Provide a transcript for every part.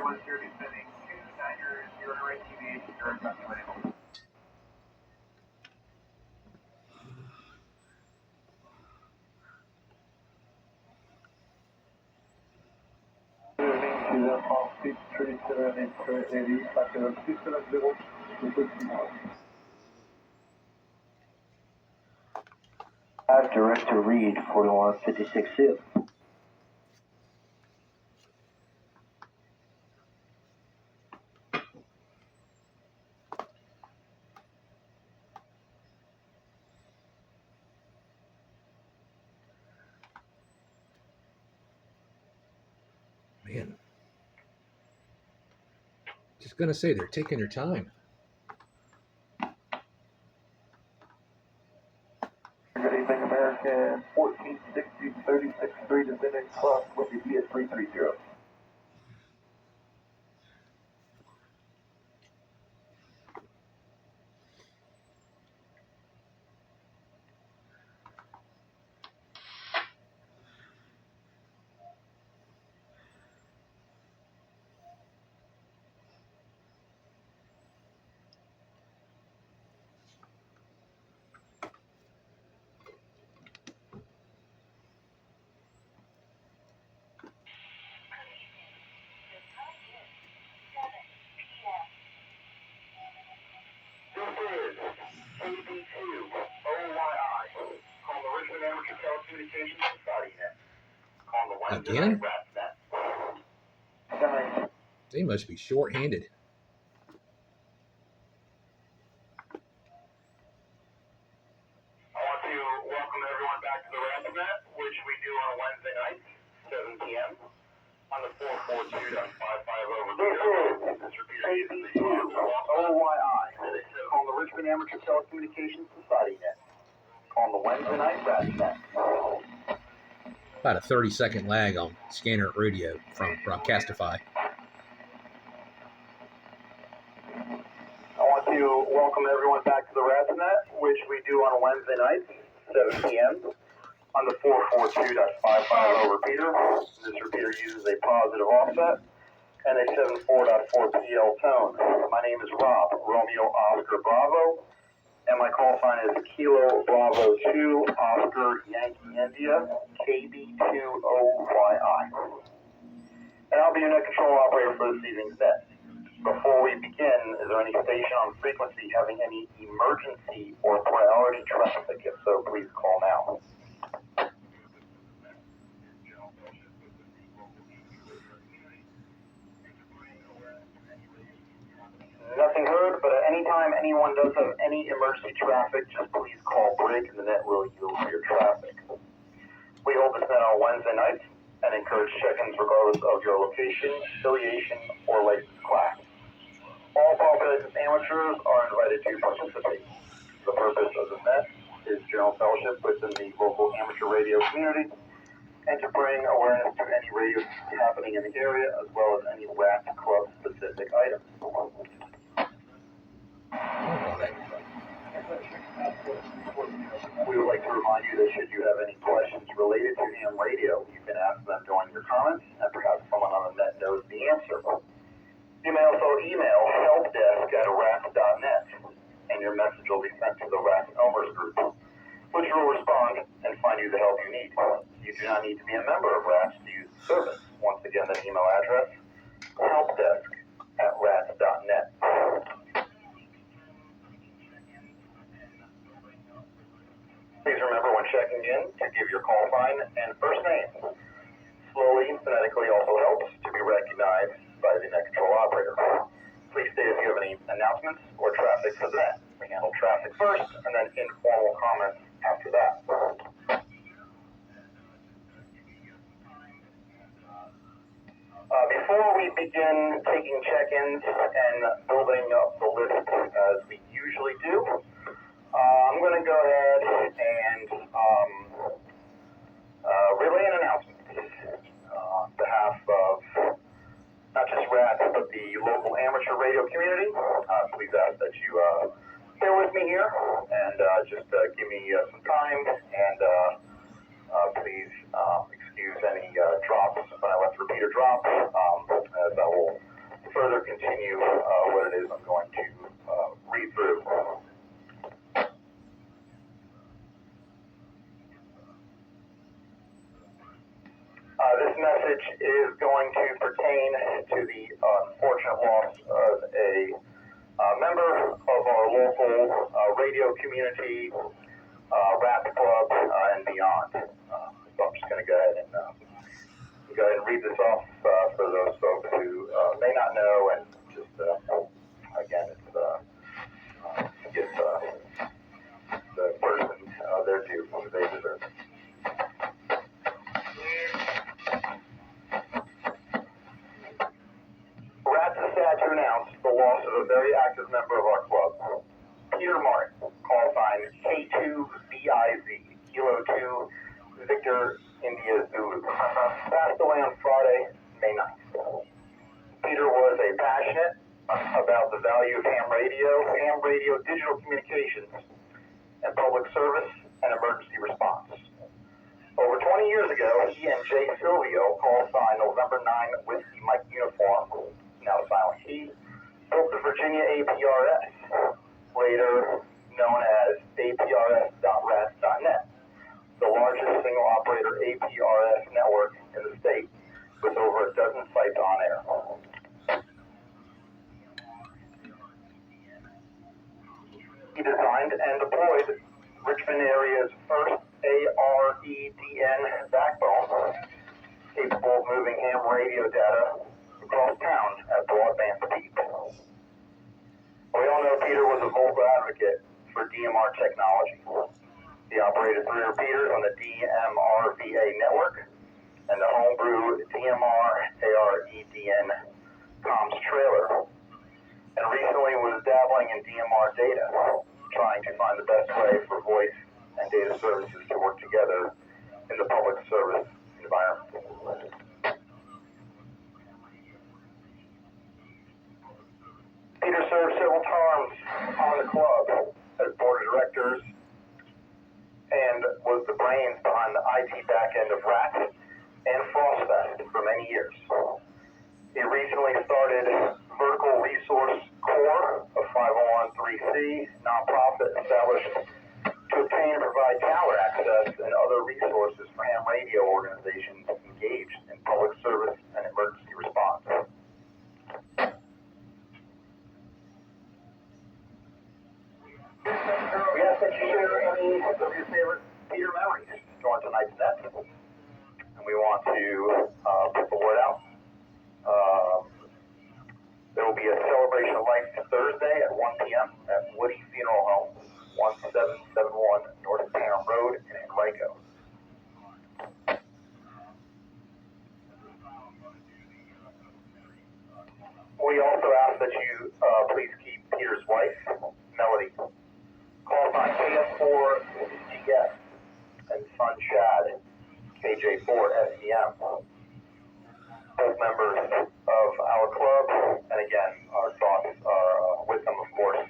41 Derby sending 290 RATH UHF. Director Reed, 4156 Hill. Man, just gonna say they're taking their time. Good evening, American 1460 36-3 descending cross with the at 330. Again? They must be short-handed. I want to welcome everyone back to the RATS Net, which we do on Wednesday nights, 7 p.m. on the 442.55 over there. This repeater is the OYI on the Richmond Amateur Telecommunications Society Net on the Wednesday night RATS Net. About a 30-second lag on scanner radio from Broadcastify. I want to welcome everyone back to the RATS Net, which we do on Wednesday nights, 7 p.m. on the 442.55 repeater. This repeater uses a positive offset and a 74.4 PL tone. My name is Rob, Romeo Oscar Bravo, and my call sign is Kilo Bravo 2 Oscar Yankee India KB2OYI. And I'll be your net control operator for this evening's net. Before we begin, is there any station on frequency having any emergency or priority traffic? If so, please call now. Nothing heard, but at any time anyone does have any emergency traffic, just please call break and the net will yield for your traffic. We hold this net on Wednesday nights and encourage check-ins regardless of your location, affiliation, or license class. All qualified amateurs are invited to participate. The purpose of the net is general fellowship within the local amateur radio community and to bring awareness to any radio happening in the area as well as any RATS club specific items. We would like to remind you that should you have any questions related to ham radio, you can ask them during your comments and perhaps someone on the net knows the answer. You may also email helpdesk@rats.net and your message will be sent to the RATS owners group, which will respond and find you the help you need. You do not need to be a member of RATS to use the service. Once again, the email address, helpdesk@rats.net. Please remember when checking in to give your call sign and first name. Slowly and phonetically also helps to be recognized by the net control operator. Please state if you have any announcements or traffic for the net. We handle traffic first and then informal comments after that. Before we begin taking check-ins and building up the list as we usually do, I'm going to go ahead and relay an announcement on behalf of not just RATS, but the local amateur radio community. Please ask that you bear with me here and just give me some time and please excuse any drops when I let the repeater drop, as I will further continue what it is I'm going to read through. This message is going to pertain to the unfortunate loss of a member of our local radio community, RATS Club, and beyond. So I'm just going to go ahead and read this off for those folks who may not know, and just again, it's give the person their due they deserve. RATS is sad to announce the loss of a very active member of our club, Peter Martin, call sign K2VIZ, Kilo 2, Victor India Zulu, passed away on Friday, May 9th. Peter was a passionate about the value of ham radio, digital communications, and public service and emergency response. Over 20 years ago, he and Jay Silvio, call sign November 9 Whiskey Mike Uniform, now silent he, built the Virginia APRS, later known as APRS.rats.net, the largest single operator APRS network in the state, with over a dozen sites on air. He designed and deployed Richmond area's first AREDN backbone, capable of moving ham radio data across town at broadband speed. We all know Peter was a vocal advocate for DMR technology. He operated 3 repeaters on the DMR-VA network and the homebrew DMR AREDN comms trailer, and recently was dabbling in DMR data, trying to find the best way for voice and data services to work together in the public service environment. Peter served several terms on the club as board of directors and was the brains behind the IT backend of RATS and FrostFest for many years. He recently started Vertical Resource Corps, a 501(c)(3) nonprofit established to obtain and provide tower access and other resources for ham radio organizations engaged in public service and emergency response. We ask that you share any of your favorite Peter memories during tonight's net, and we want to put the word out. There will be a celebration of life Thursday at 1 p.m. at Woody Funeral Home, 1771 North Town Road in Henrico. We also ask that you please keep Peter's wife, Melody, call sign KS4GS, and son Chad, KJ4SEM, both members of our club, and again, our thoughts are with them, of course,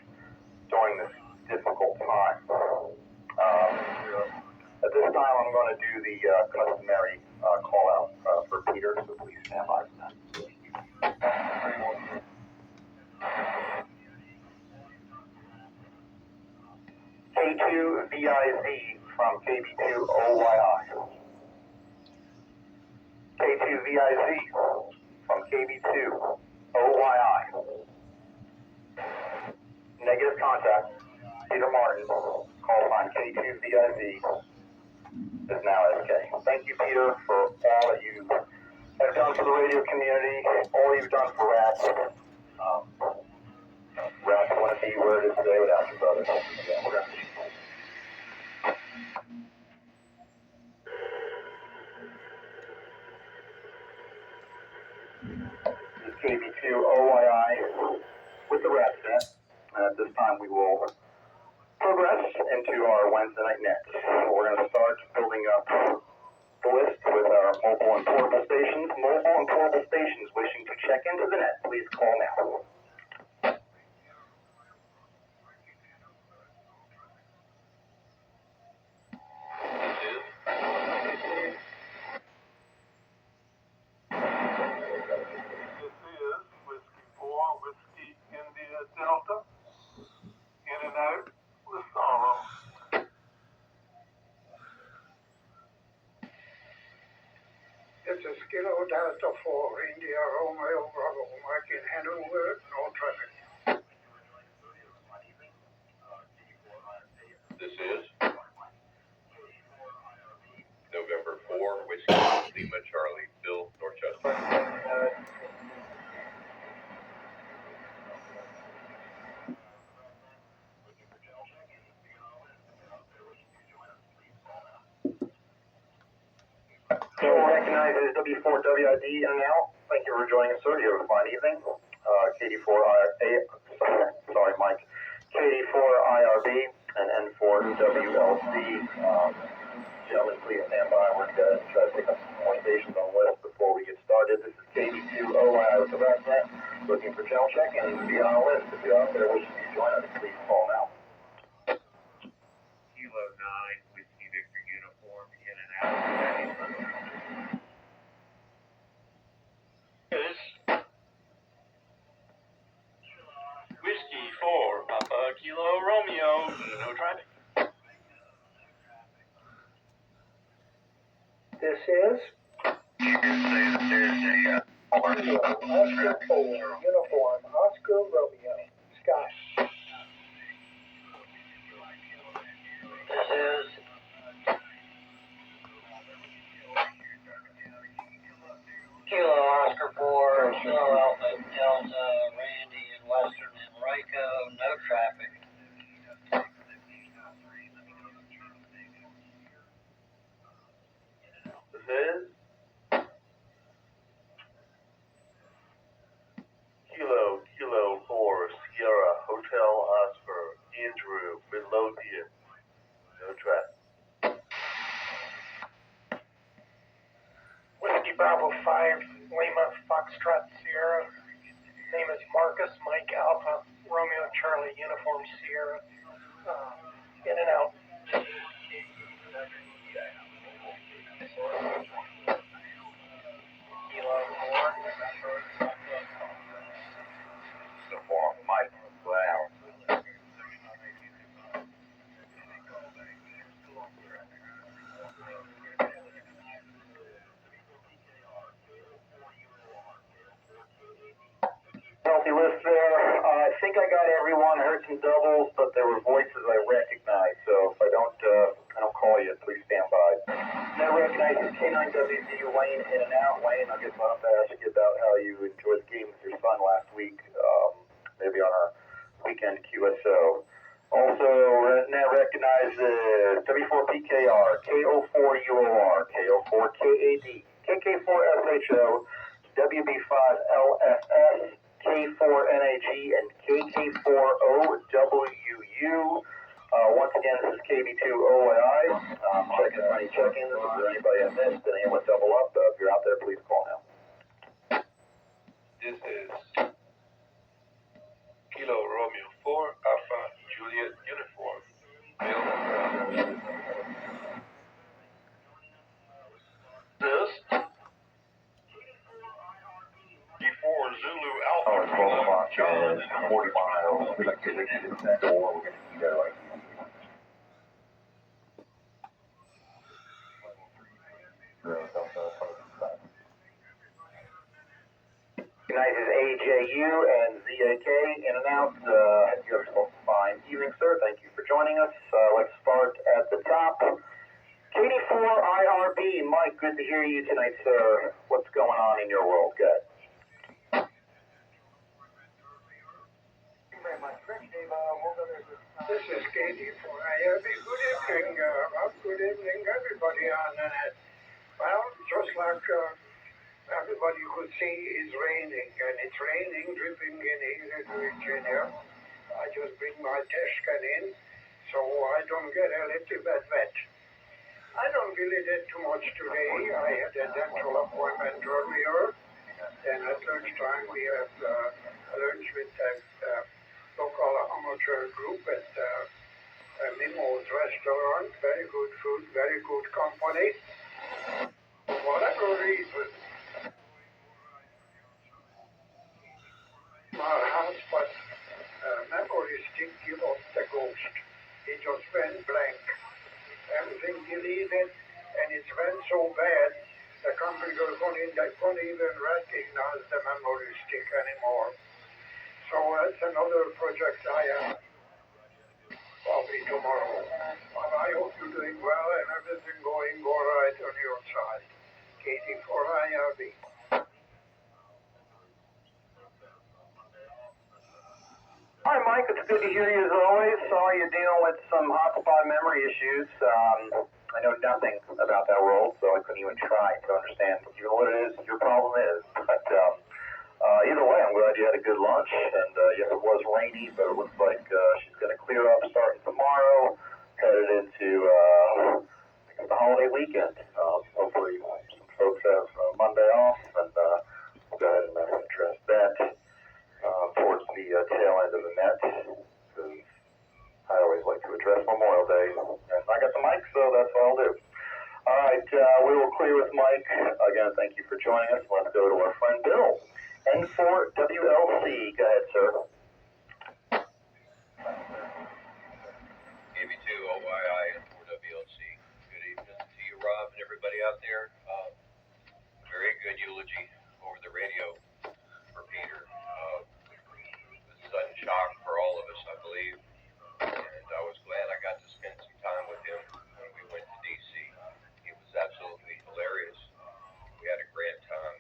during this difficult time. At this time, I'm going to do the customary call out for Peter, so please stand by for that. K2VIZ from KB2OYI. K2VIZ from KB2OYI. Negative contact. Peter Martin, call sign K2VIZ, is now SK. Thank you, Peter, for all that you have done for the radio community, all you've done for RATS. RATS wouldn't be where it is today without you, brother. Yeah, we're going to This is KB2OYI with the RATS net, and at this time we will progress into our Wednesday night nets. We're going to start building up the list with our mobile and portable stations. Mobile and portable stations wishing to check into the net, please call now. This is Kilo Delta 4, India Romeo Bravo, Mike in Hanover, no traffic. This is November 4, Whiskey, Lima, Charlie, Bill, Dorchester. Recognizes W4WID in and out. Thank you for joining us, sir. You have a fine evening. Sorry, Mike. KD4IRB and N4WLC. Gentlemen, please stand by. We're going to try to pick up some more stations on the list before we get started. This is KD2OI with the RATS. Looking for channel check and be on our list. If you're out there wishing to join us, please call now. Kilo 9, Whiskey Victor uniform, in and out. Whiskey 4, Papa Kilo Romeo, no traffic. This is Oscar 4, uniform, Oscar Romeo, Scott. This is Kilo Oscar 4, Kilo Alpha Delta, Randy and Western and Ryko, no traffic. This is Kilo 4, Sierra, Hotel Oscar, Andrew, Midlothian, no traffic. Whiskey Bravo 5, Lima, Foxtrot, Sierra. Name is Marcus, Mike Alpha, Romeo Charlie, Uniform Sierra. In and out. Kilo 4. Uniform, Mike Brown. Healthy list there. I think I got everyone. I heard some doubles, but there were voices I recognized. So if I don't call you, please stand by. Now recognizes K9WZ Wayne in and out. Wayne, I guess I'll have to ask you about how you enjoyed the game with your son last week, maybe on our weekend QSO. Also, now recognizes W4PKR, KO4UOR, KO4KAD, KK4SHO, WB5LFS, K4NAG, and KK4OWU. Once again, this is KB2OAI. Checking for any check-ins. Is there anybody I missed? Did anyone double up? If you're out there, please call now. This is Kilo Romeo 4, Alpha Juliet uniform, Bill. This before Zulu Alpha, 12 o'clock is 40 miles. We'd like to get to the center, or we're going to go like Recognizes AJU and ZAK in and out. You have yourself a fine evening, sir. Thank you for joining us. Let's start at the top. KD4IRB, Mike, good to hear you tonight, sir. What's going on in your world, good? This is KD4IRB. Good evening, everybody on the net. Well, just like everybody could see, it's raining, and it's raining, dripping in here in Virginia. I just bring my desk in, so I don't get a little bit wet. I don't really did too much today. I had a dental appointment earlier, and at lunchtime we have lunch with a local amateur group at Mimo's restaurant. Very good food, very good company. For whatever reason, my husband memory stick give up the ghost. It just went blank. Everything deleted, and it went so bad, the computer is going I couldn't even recognize the memory stick anymore. So that's another project I have. Probably tomorrow. But I hope you're doing well and everything going all right on your side. Katie for IRB. Hi, Mike. It's good to hear you as always. Sorry you're dealing with some hotspot memory issues. I know nothing about that world, so I couldn't even try to understand what it is your problem is. But either way, I'm glad you had a good lunch. And yes, it was rainy, but it looks like she's going to clear up starting tomorrow, headed into the holiday weekend. Hopefully, some folks have Monday off, and we'll go ahead and address that towards the tail end of the net, because I always like to address Memorial Day, and I got the mic, so that's what I'll do. All right, we will clear with Mike. Again, thank you for joining us. Let's go to our friend Bill. N4WLC. Go ahead, sir. AB2 OYI N4WLC. Good evening to you, Rob, and everybody out there. Very good eulogy over the radio for Peter. A sudden shock for all of us, I believe. And I was glad I got to spend some time with him when we went to D.C. He was absolutely hilarious. We had a great time.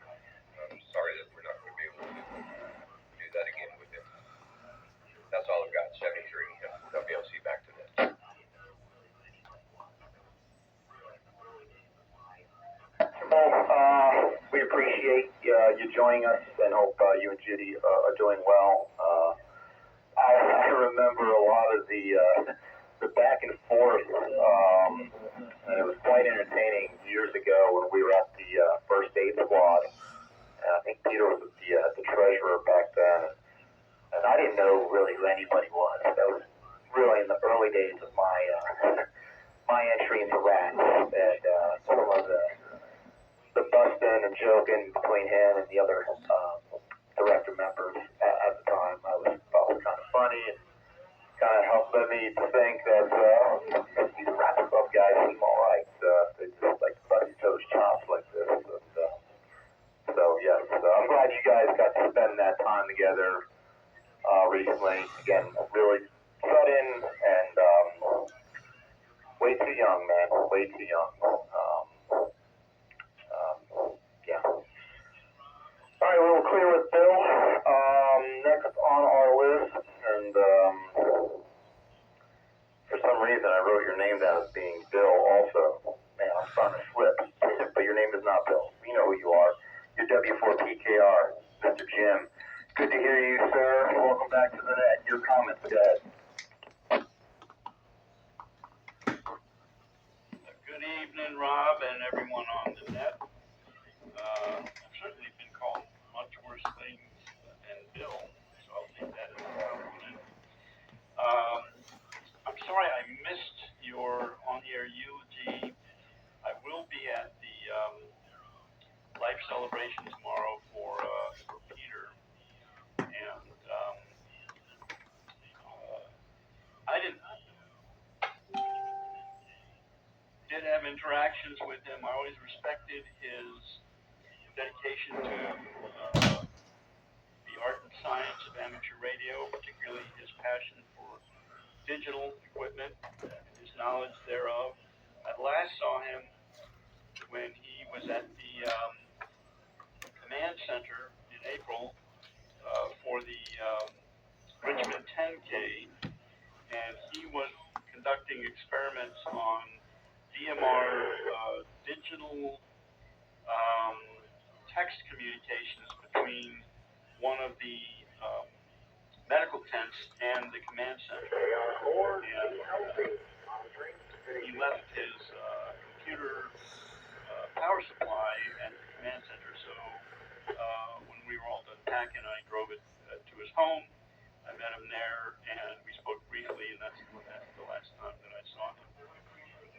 I'm sorry that we're not going to be able to do that again with him. That's all I've got. 73. WLC back to this. Well, we appreciate you joining us, and hope you and Judy are doing well. I remember a lot of the back and forth, and it was quite entertaining years ago when we were at the first aid squad. And I think Peter was the treasurer back then, and I didn't know really who anybody was. That was really in the early days of my my entry into RATS, and some of the busting and joking between him and the other director members at the time, I thought was kind of funny, and kind of helped me to think that these RATS Club guys seem all right. They just like to bust each other's chops like this. And, so yes, I'm glad you guys got to spend that time together recently. Again, really cut in and way too young, man. Way too young. Yeah. All right, we'll clear with Bill. Next on our list, and for some reason I wrote your name down as being Bill also. Man, I'm starting to slip. But your name is not Bill. You know who you are. You're W4PKR, Mr. Jim. Good to hear you, sir. Welcome back to the net. Your comments, go ahead. Good evening, Rob, and everyone on the net. I've certainly been called much worse things than Bill, so I'll take that as a compliment. I'm sorry I missed your on-air eulogy. I will be at the life celebration tomorrow for Peter, and I did have interactions with him. I always respected his dedication to the art and science of amateur radio, particularly his passion for digital equipment and his knowledge thereof. I last saw him when he was at the command center in April for the Richmond 10K, and he was conducting experiments on DMR digital text communications between one of the medical tents and the command center. And he left his computer power supply at the command center, so when we were all done packing, I drove it to his home. I met him there, and we spoke briefly, and that's the last time that I saw him.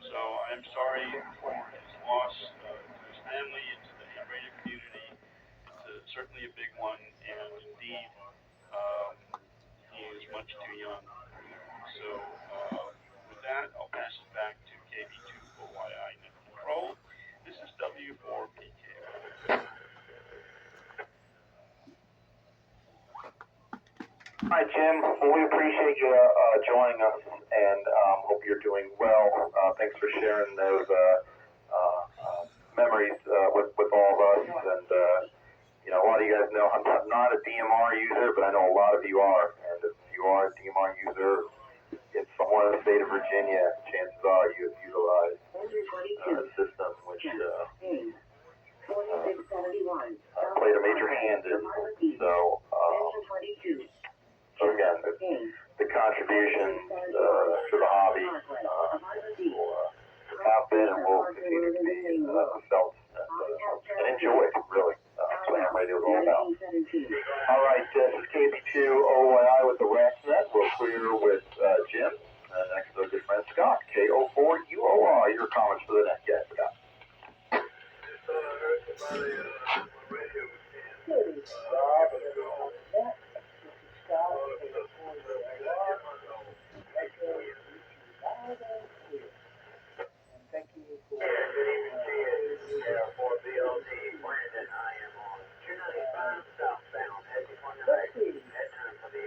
So I'm sorry for his loss to his family and to the ham radio community. It's certainly a big one, and indeed, he is much too young. So with that, I'll pass it back to KB2OYI Net Control. This is W4PK. Hi, Jim. Well, we appreciate you joining us, and hope you're doing well. Thanks for sharing those memories with all of us. And a lot of you guys know I'm not a DMR user, but I know a lot of you are. And if you are a DMR user, it's somewhere in the state of Virginia, chances are you have utilized a system which played a major hand in. So again, the contributions to the hobby have been and will continue to be felt and enjoyed, really. That's what ham radio is all about. All right, this is KB2OYI with the RATS net. We're clear with Jim. Next is our good friend Scott, K04UOR. Your comments for the net, yes, Scott. Thank you for BLD, Brandon. I am on 295 southbound, heading 198.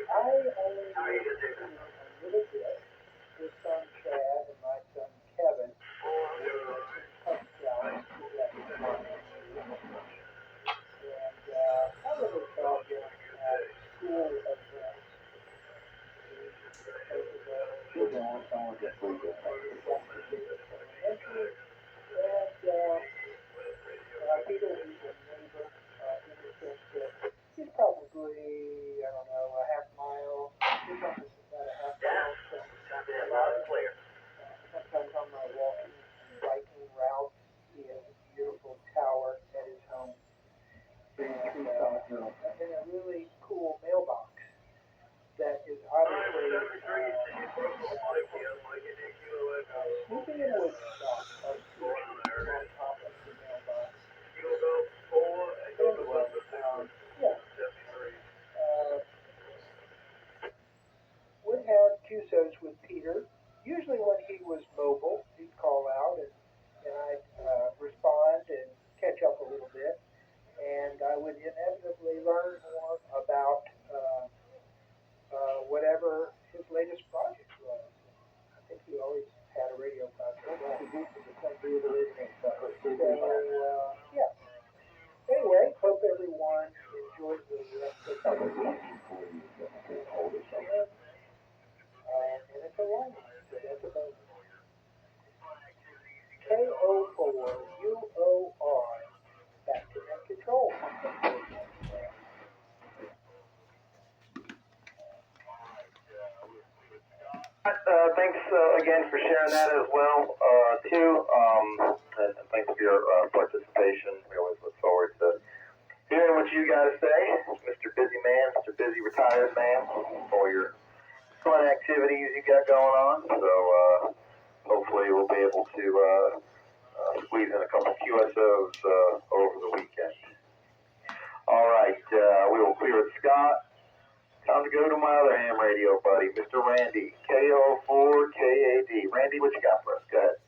How are you doing? A little bit. Your son Chad and my son Kevin. And I really felt at school events. Peter is a neighbor in the sense that he's probably, I don't know, a half mile. His office is about a half mile from sometimes on my walking and biking route, he has a beautiful tower at his home. And a really cool mailbox that is obviously snooping in wood stock on top of the mailbox. Would have QSOs with Peter. Usually when he was mobile, he'd call out and I'd respond and catch up a little bit. And I would inevitably learn more about whatever his latest project was. I think he always had a radio project. Yeah. Anyway, hope everyone enjoys the rest of the week. And it's a long one, so that's a bonus. K04UOR. Back to net control. Thanks again for sharing that as well, too. And thanks for your participation. We always look forward to hearing what you got to say, Mr. Busy Man, Mr. Busy Retired Man, all your fun activities you got going on. So hopefully we'll be able to squeeze in a couple QSOs over the weekend. All right, we will clear it, Scott. Time to go to my other ham radio buddy, Mr. Randy, K04KAD. Randy, what you got for us? Go ahead.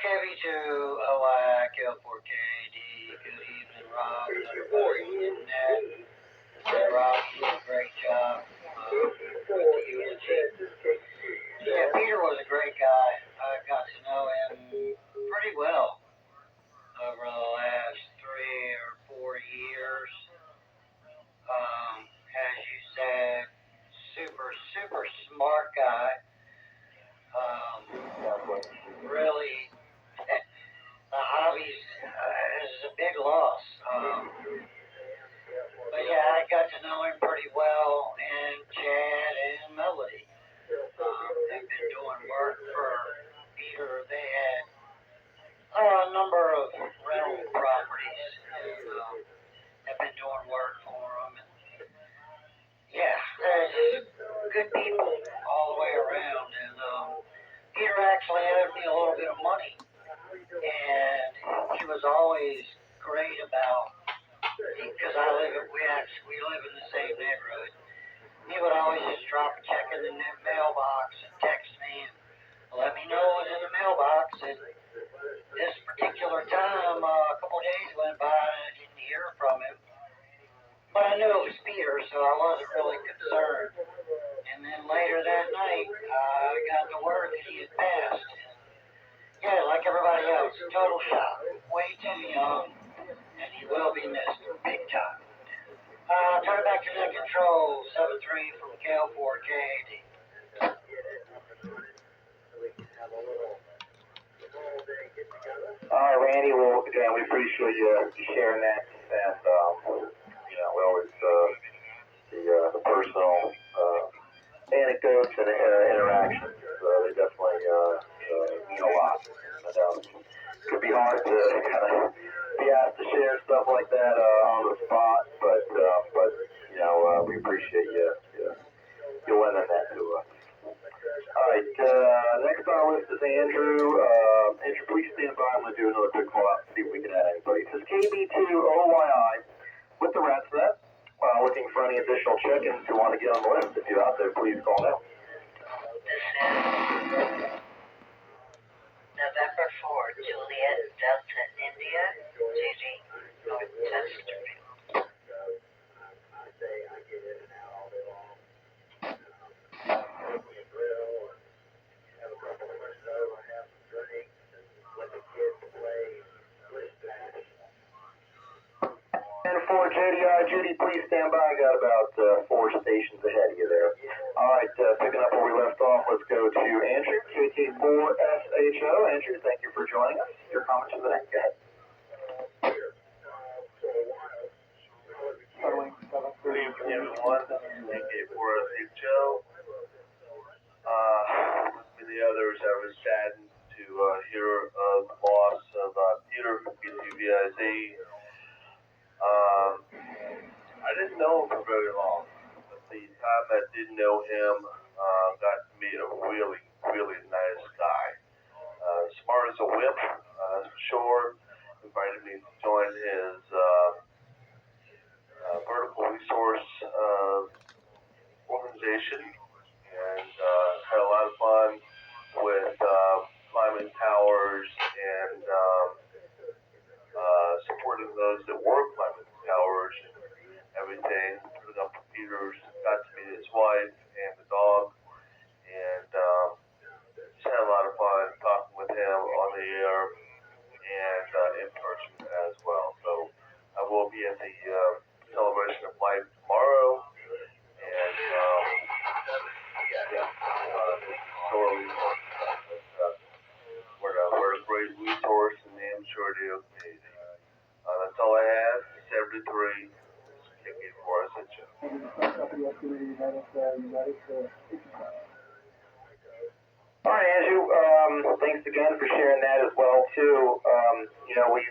KB2OI, K04KAD. Good evening, Rob. Another boy in that. Rob, you did a great job with the eulogy. Yeah, Peter was a great guy. I got to know him pretty well over the last 3 or 4 years. As you said, super smart guy. Really, the hobbies is a big loss. But yeah, I got to know him pretty well, and Chad and Melody. They've been doing work for Peter. They had a number of rental properties and have been doing work for him. And yeah, there's good people all the way around. And Peter actually owed me a little bit of money, and he was always great about, because we live in the same neighborhood. He would always just drop a check in the mailbox and text me and let me know it was in the mailbox. And this particular time, a couple of days went by and I didn't hear little shot, way too young, and he will be missed big time. Turn it back to net control, 7-3 from KL4KAD. All right, Randy. Well, again, we appreciate you sharing that, and you know, we always the personal anecdotes and interactions. They definitely mean a lot. And, it could be hard to kind of be asked to share stuff like that on the spot, but you know, we appreciate you lending that to us. All right, next on our list is Andrew. Andrew, please stand by. I'm going to do another quick call out to see if we can add anybody. It says KB2OYI with the RATS net. Looking for any additional check-ins who want to get on the list. If you're out there, please call now. November 4, Juliet, Delta, India, JJ, North Chesterfield. And for JDI, Judy, please stand by. I got about 4 stations ahead of you there. All right, picking up where we left off, let's go to Andrew, KT4SHO. Andrew, thank you for joining us. Your comments for the night. Go ahead. Good evening, everyone. KT4SHO. With many others, I was saddened to hear of the loss of Peter from PTVIZ. I didn't know him for very long, but the time I did know him, got to meet a really, really nice guy. Smart as a whip, that's for sure. Invited me to join his vertical resource organization, and had a lot of fun with climbing towers and supporting those that were climbing towers and everything. Putting up computers, got to meet his wife and the dog, and just had a lot of fun talking with him on the air and in person as well. So I will be at the celebration of life tomorrow, and sorely we're a great resource in the amateur radio community. That's all I have. 73. KT4SHO. All right, Andrew. Thanks again for sharing that as well too. You know, we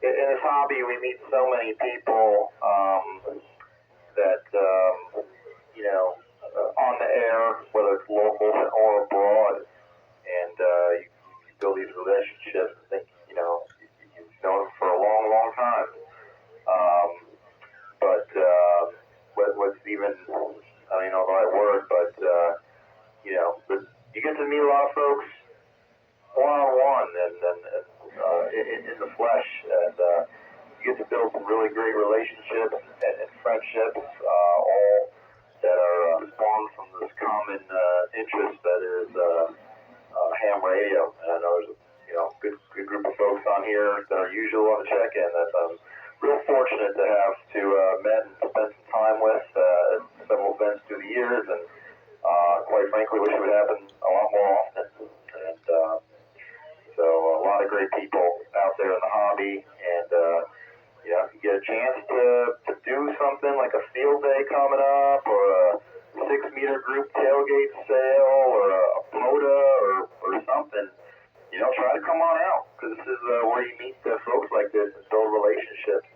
in this hobby we meet so many people that you know on the air, whether it's local or abroad, and you build these relationships. I think you know you've known them for a long, long time. But what's even, I don't even know the right word, but you know, you get to meet a lot of folks one-on-one and in the flesh, and you get to build some really great relationships and friendships, all that are spawned from this common interest that is ham radio. And I know there's a good group of folks on here that are usually on the check-in that I'm real fortunate to have met and spent some time with at several events through the years, and quite frankly wish it would happen a lot more often. And so a lot of great people out there in the hobby, and you know, if you get a chance to do something like a field day coming up, or a 6-meter group tailgate sale, or a POTA, or something, you know, try to come on out, because this is where you meet folks like this and build relationships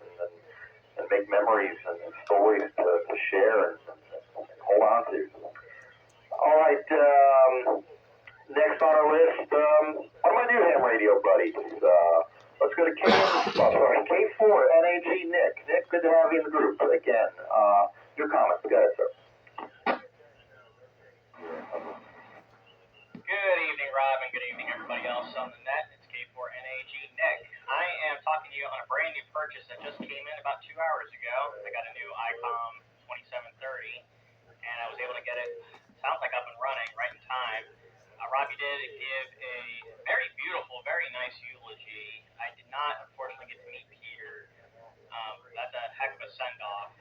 and make memories and stories to share and hold on to. All right, next on our list, one of my new ham radio buddies. Let's go to K4NAG Nick. Nick, good to have you in the group again. Your comments, go ahead, sir. Good evening, Rob, and good evening, everybody else on the net. It's K4NAG Nick. I am talking to you on a brand new purchase that just came in about 2 hours ago. I got a new ICOM 2730, and I was able to get it, sounds like up and running right in time. Rob, you did did give a very beautiful, very nice eulogy. I did not, unfortunately, get to meet Peter. That's a heck of a send-off.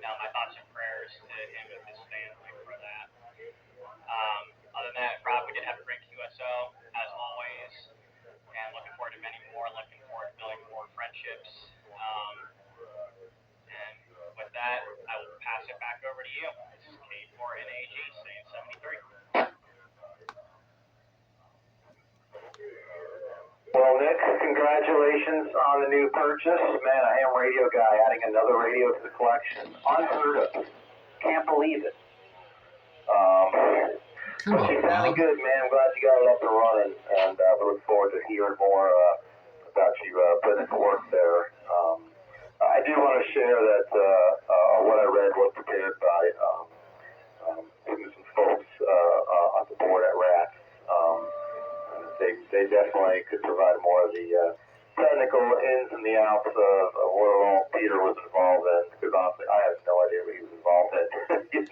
My thoughts and prayers to him and his family for that. Other than that, Rob, we did have a great QSO, as always, and looking forward to many more, looking forward to building more friendships. And with that, I will pass it back over to you. This is K4NAG, saying 73. Well, Nick, congratulations on the new purchase. Man, a ham radio guy adding another radio to the collection. Unheard of. Can't believe it. Come on, It sounded Rob. good, man. I'm glad you got it up and running, and we look forward to hearing more about you putting it to work there. I do want to share that what I read was prepared by some folks on the board at RATS. They definitely could provide more of the technical ins and the outs of what all Peter was involved in, because honestly, I have no idea what he was involved in. It's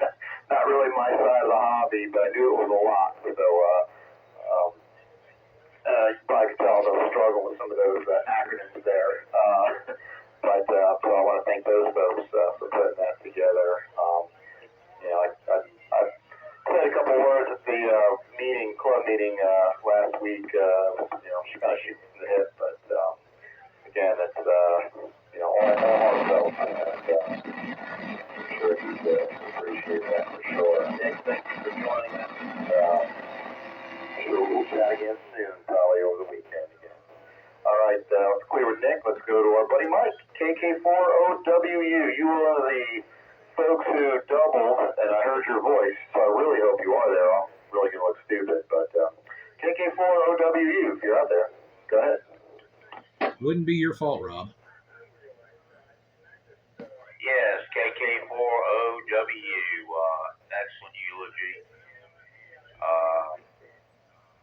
not really my side of the hobby, but I knew it was a lot. So you probably could tell I was struggling with some of those acronyms there. But so I want to thank those folks for putting that together. I said a couple words at the club meeting last week. She kind of shoots from the hip, but again, it's all heartfelt, and I'm sure you'd appreciate that for sure. Nick, thank you for joining us. I'm sure we'll chat again soon, probably over the weekend again. All right, let's clear with Nick. Let's go to our buddy Mike, KK4OWU. You are one of the folks who doubled, and I heard your voice, so I really hope you are there. I'm really going to look stupid, but KK4OWU, if you're out there, go ahead. Wouldn't be your fault, Rob. Yes, KK4OW, excellent eulogy.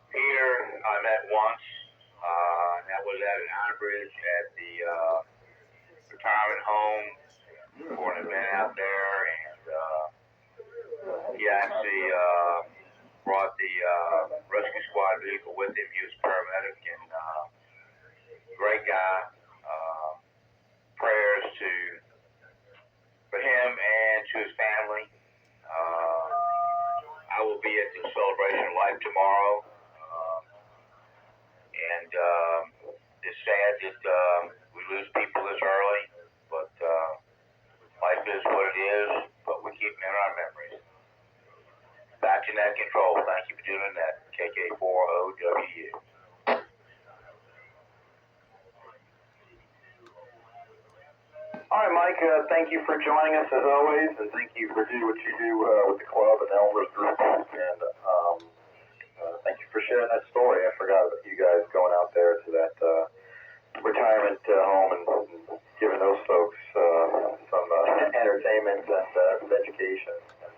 Peter, I met once, and that was at an Ironbridge at the retirement home for an event out there, and he actually brought the rescue squad vehicle with him. He was a paramedic, and great guy. Prayers for him and to his family. I will be at the celebration of life tomorrow, and it's sad that we lose people this early, but life is what it is, but we keep them in our memories. Back to net control. Thank you for doing that, KK4OWU. All right, Mike, thank you for joining us as always, and thank you for doing what you do with the club and the Elmers group, and thank you for sharing that story. I forgot about you guys going out there to that retirement home and giving those folks some entertainment and education, and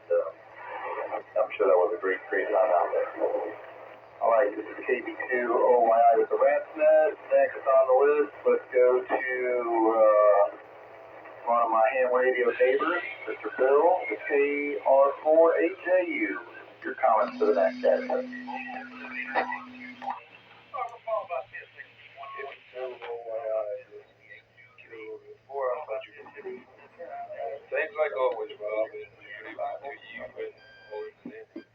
I'm sure that was a great time out there. All right, this is KB2OYI with the RATSnet. Next on the list, let's go to one of my ham radio neighbors, Mr. Bill, the KR4HAU. Your comments to the next category. Thanks like always, Rob, and good evening to you and all listening.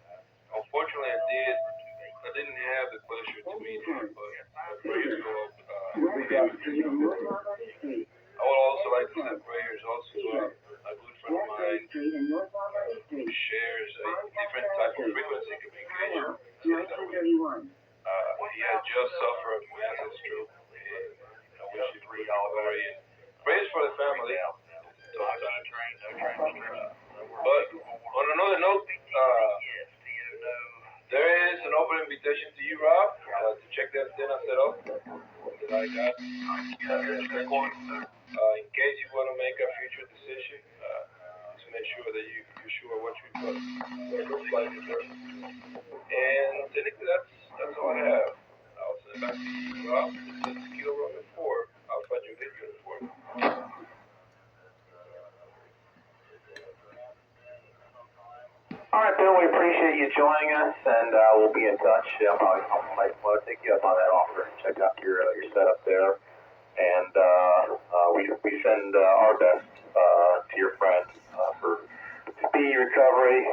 Unfortunately, I didn't have the pleasure to meet him, but prayers go up. I would also like to send prayers also to a good friend of mine who shares a different type of frequency communication. He had just suffered massive stroke, and I wish him recovery and prayers for the family. But on another note, there is an open invitation to you, Rob, to check that antenna setup that I got. In case you want to make a future decision, to make sure that you're sure what you got. And technically, that's all I have. I'll send it back to you, Rob. This is Kilo Rocket 4, Alpha Juliet Uniform. All right, Bill, we appreciate you joining us, and we'll be in touch. I might want to take you up on that offer. Check out your setup there, and we send our best to your friend for speedy recovery.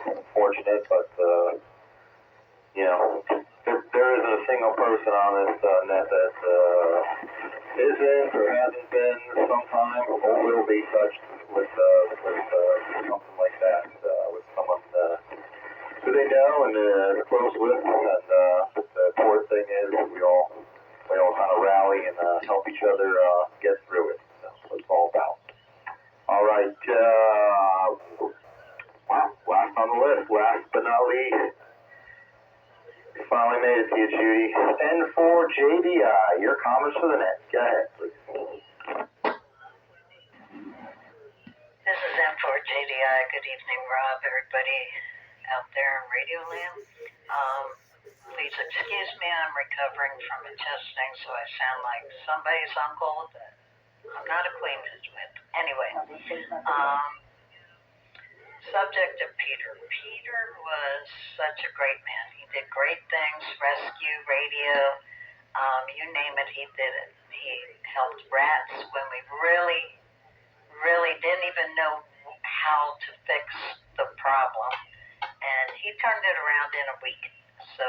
Unfortunate, but you know, there isn't a single person on this net that isn't or hasn't been sometime or will be touched with something like that, with someone who they know and are close with. And the important thing is we all kind of rally and help each other get through it. That's what it's all about. All right. Wow, last on the list, last but not least. Finally made it to you, Judy. N4JDI, your comments for the net. Go ahead, please. This is N4JDI. Good evening, Rob, everybody out there in Radio Land. Please excuse me, I'm recovering from a chest thing, so I sound like somebody's uncle that I'm not acquainted with. Anyway, subject of Peter. Peter was such a great man. He did great things, rescue, radio, you name it, he did it. He helped RATS when we really didn't even know how to fix the problem. And he turned it around in a week. So,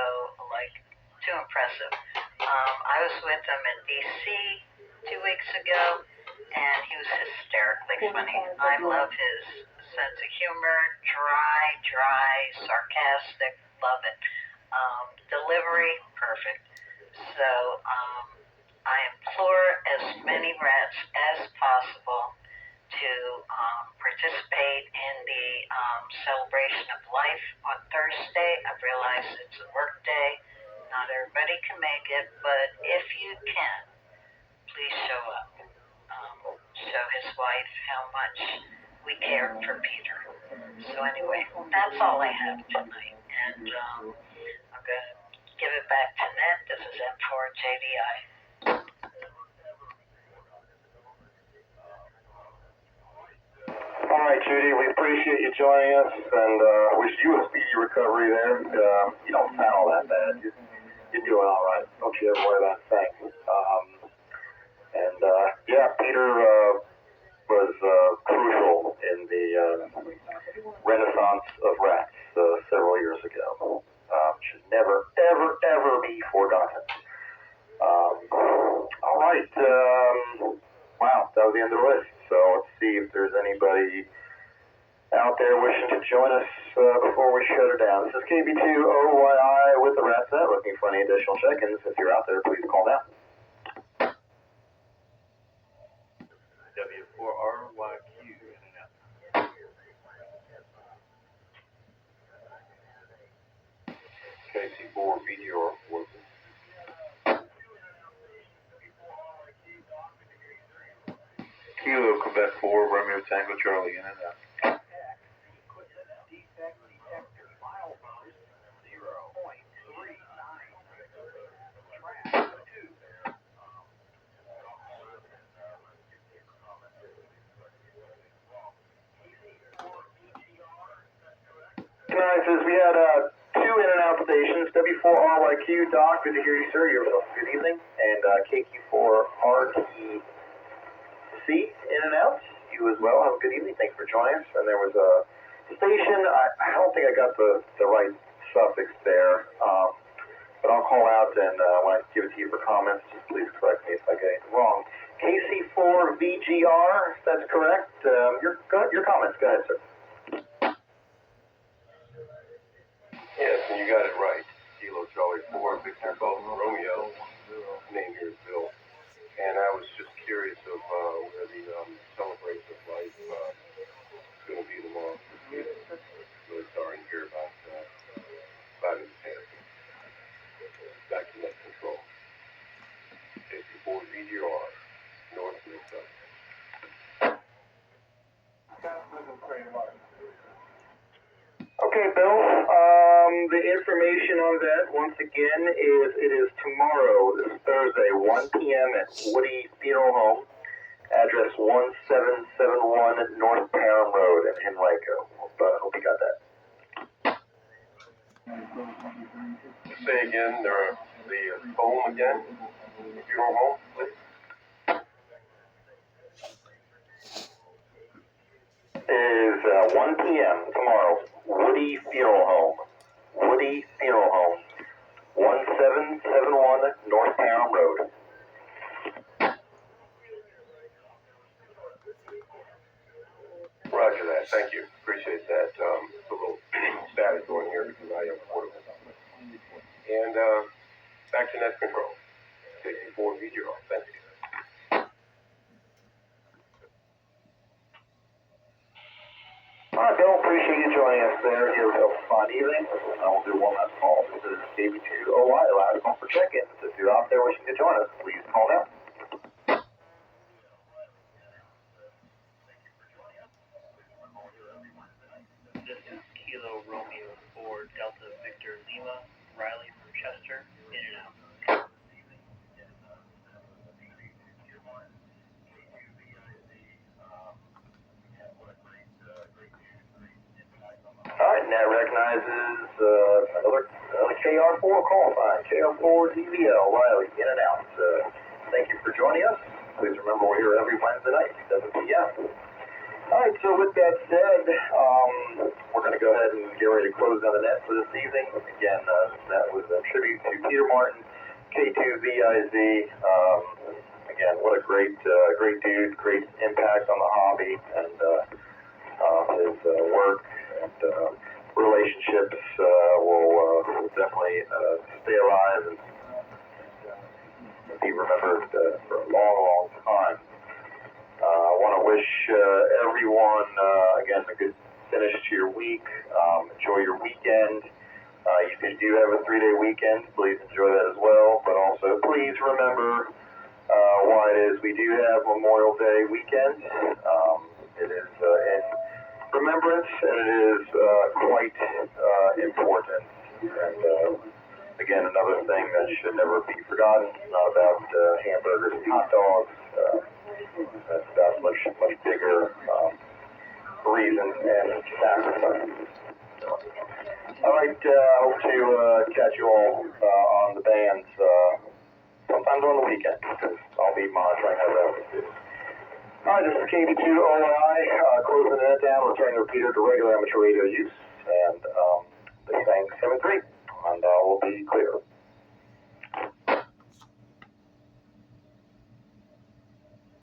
too impressive. I was with him in D.C. 2 weeks ago, and he was hysterically funny. I love his sense of humor, dry, sarcastic, love it. Delivery, perfect. So, I implore as many RATS as possible to participate in the celebration of life on Thursday. I realize it's a work day. Not everybody can make it, but if you can, please show up. Show his wife how much we care for Peter. So anyway, that's all I have tonight. And I'm going to give it back to Ned. This is M4JDI. All right, Judy, we appreciate you joining us, and wish you a speedy recovery there. You don't sound all that bad. You're doing all right. Don't you ever worry about a thing. Yeah, Peter was crucial in the renaissance of RATS several years ago. Should never, ever be forgotten. All right. Wow, that was the end of the list. So let's see if there's anybody out there wishing to join us before we shut her down. This is KB2OYI with the RATS Net. Looking for any additional check-ins. If you're out there, please call now. W4RYQ in and out. KC4 VGR working. Kilo Quebec 4 Romeo Tango Charlie in and out. Tonight says we had 2 in and out stations. W4RYQ, Doc, good to hear you, sir. You have yourself a good evening. And KQ4RTC, in and out. You as well. Have a good evening. Thanks for joining us. And there was a station. I don't think I got the right suffix there. But I'll call out, and when I give it to you for comments, just please correct me if I get anything wrong. KC4VGR, if that's correct. Your comments. Go ahead, sir. Yes, and you got it right. Kilo Charlie 4, Victor Golf Romeo. Name here is Bill. And I was just curious of where the celebration of life is going to be tomorrow. Really sorry to hear about his passing. Back to net control. KC4 VGR, North Minnesota. Okay, Bill. The information on that, once again, is it is tomorrow, this Thursday, 1 p.m. at Woody Funeral Home, address 1771 North Parham Road in Henrico. Hope you got that. Say again, the home again, your home, please. Is 1 p.m. tomorrow. Woody Funeral Home. Woody Funeral Home. 1771 North Town Road. Roger that. Thank you. Appreciate that. A little static going here because I am portable. And back to net control. 64 VGR. Thank you. All right, Bill. Appreciate you joining us there. You have a fine evening. I will do one last call. This is KB2OI. Allow to call for check-ins. If you're out there wishing to join us, please call now. This is Kilo Romeo 4 Delta Victor Lima, Riley from Chester, in and out. All right, and that recognizes another KR4 call sign, KR4 DVL, Riley, in and out. Thank you for joining us. Please remember we're here every Wednesday night, 7 p.m. All right, so with that said, we're going to go ahead and get ready to close down the net for this evening. Again, that was a tribute to Peter Martin, K2VIZ. Again, what a great dude, great impact on the hobby, and his work and relationships will definitely stay alive and be remembered for a long, long time. I want to wish everyone, again, a good finish to your week. Enjoy your weekend. If you do have a 3-day weekend, please enjoy that as well. But also, please remember why it is we do have Memorial Day weekend. It is in remembrance, and it is quite important. And again, another thing that should never be forgotten. It's not about hamburgers and hot dogs. That's about much bigger reasons and sacrifices. All right, hope to catch you all on the bands sometimes on the weekend, because I'll be monitoring how that is. All right, this is KB2OI, closing the net down, returning the repeater to regular amateur radio use, and this thing 7-3, and we'll be clear.